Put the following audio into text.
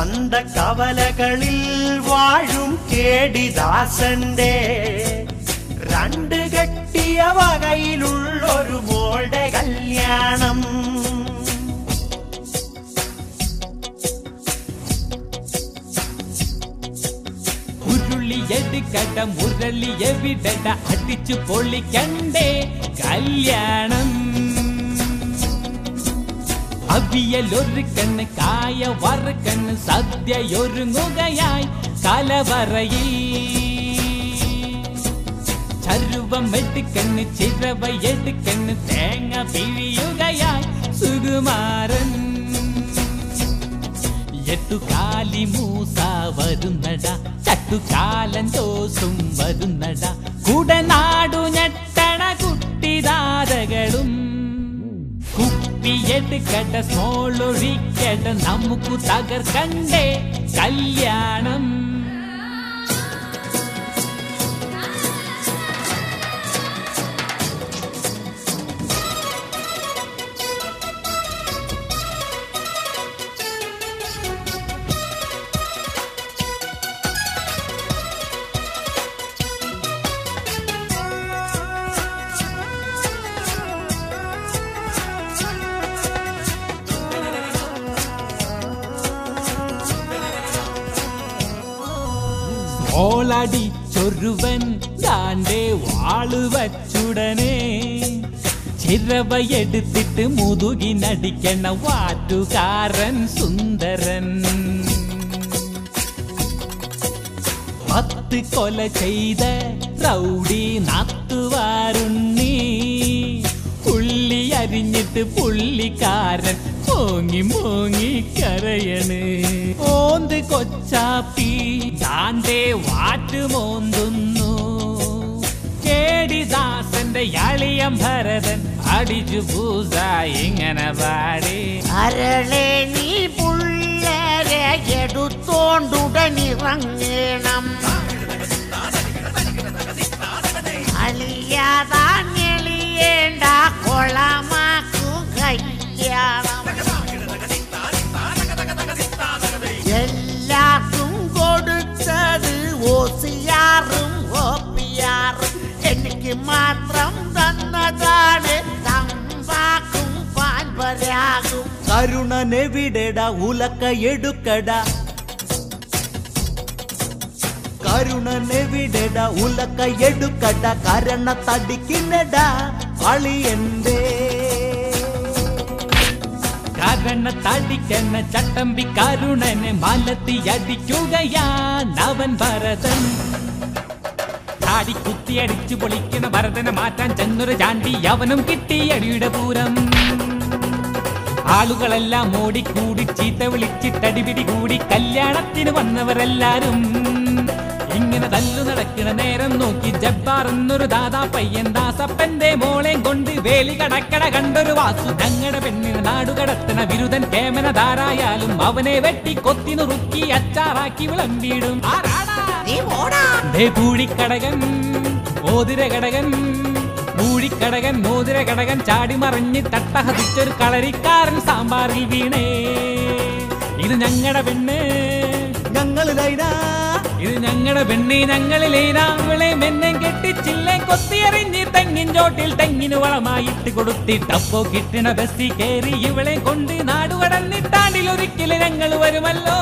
ചന്തക്കവലകളിൽ വാഴും കേടിദാസന്റെ രണ്ട് കെട്ടിയ വകയിലുള്ളൊരു മോളുടെ കല്യാണം. ഉരുളിയെടുക്കട മുരളിയെവിടട അടിച്ചു പൊളിക്കണ്ടേ കല്യാണം. അവിയലൊരുക്കണ്ണ് കായ വറുക്കണ്ണ് സദ്യയൊരുങ്ങുകയായി കലവറയിൽ. ചരുവം എടുക്കണ്ണ് ചിരവ എടുക്കണ്ണ് തേങ്ങ പിഴിയുകയായി സുകുമാരൻ. എട്ടുകാലി മൂസ വരുന്നട ചട്ടുകാലൻ ദോസും വരുന്നട കുടനാടു ഞെട്ടണ കുട്ടിദാരകളും. കുപ്പിയെടുക്കട സ്മോളൊഴിക്കട നമുക്കു തകർക്കണ്ടേ കല്യാണം. ഓളടി ചൊരുവൻ താന്റെ വാള് വച്ചുടനെ ചിരവയെടുത്തിട്ട് മുതുകിനടിക്കണ വാറ്റുകാരൻ സുന്ദരൻ. 10 കൊല ചെയ്ത റൗഡി നാത്തുവാരുണ്ണി പുള്ളി അരിഞ്ഞിട്ട് പുള്ളിക്കാരൻ മോങ്ങി മോങ്ങി കരയണ്. ഓന്ത് കൊച്ചാപ്പി താന്റെ വാറ്റുമോന്തുന്നു. കേടിദാസന്റെ യാളിയം ഭരതൻ അടിച്ചു പൂസ ഇങ്ങനെ പാടി. അരളെ നീ പുള്ളരെ എടുത്തോണ്ടുടനിറങ്ങണം. അലിയാതാഞ്ഞെളിയേണ്ട കൊളമാക്കു കല്യാണം. എല്ലാവർക്കും കൊടുത്തത് ഓസിയാറും ഓപ്പിയാറും എനിക്ക് മാത്രം തന്നതാണ് തമ്പാക്കും പാൻപരാകും. കരുണനെവിടെട ഉലക്ക എടുക്കട കരുണനെവിടെട ഉലക്ക എടുക്കട കരണ തടിക്കിന്നട അളിയന്റെ. കരണ തടിക്കണ ചട്ടമ്പി കരുണനെ മലത്തി അടിക്കുകയാണവൻ ഭരതൻ. താടി കുത്തിയടിച്ചു പൊളിക്കണ ഭരതനെ മാറ്റാൻ ചെന്നൊരു ചാണ്ടി അവനും കിട്ടി അടിയുടെ പൂരം. ആളുകളെല്ലാം ഓടിക്കൂടി ചീത്ത വിളിച്ചിട്ടടിപിടി കൂടി കല്യാണത്തിന് വന്നവരെല്ലാരും. ഇങ്ങനെ തല്ലു നടക്കണ നേരം നോക്കി ജബ്ബാർ എന്നൊരു ദാദാ പയ്യൻ ദാസപ്പന്റെ മോളെ കൊണ്ട് വേലി കടക്കട കണ്ടൊരു വാസു. ഞങ്ങളുടെ പെണ്ണിന് നാടുകടത്തണ വിരുദ്ധൻ കേമനധാരായാലും അവനെ വെട്ടി കൊത്തി നുറുക്കി അച്ചാറാക്കി വിളമ്പിടും. പൂഴിക്കടകൻ മോതിരകടകൻ പൂഴിക്കടകൻ മോതിരകടകൻ ചാടി മറിഞ്ഞ് തട്ടഹതിച്ചൊരു കളരിക്കാരൻ സാമ്പാറിൽ വീണേ. ഇത് ഞങ്ങളുടെ പെണ്ണ് ഞങ്ങളിലൈന. ഇത് ഞങ്ങളുടെ പെണ്ണി ഞങ്ങളിലേന. അവളെ മെന്നെ കെട്ടിച്ചില്ലേ കൊത്തിയെറിഞ്ഞ് തെങ്ങിൻ ചോട്ടിൽ തെങ്ങിന് വളമായിട്ട് കൊടുത്തിട്ടപ്പോ കിട്ടണ ബസ്സി കേറി ഇവളെ കൊണ്ട് നാടുകടന്നിട്ടാണ്ടിലൊരിക്കലും ഞങ്ങൾ വരുമല്ലോ.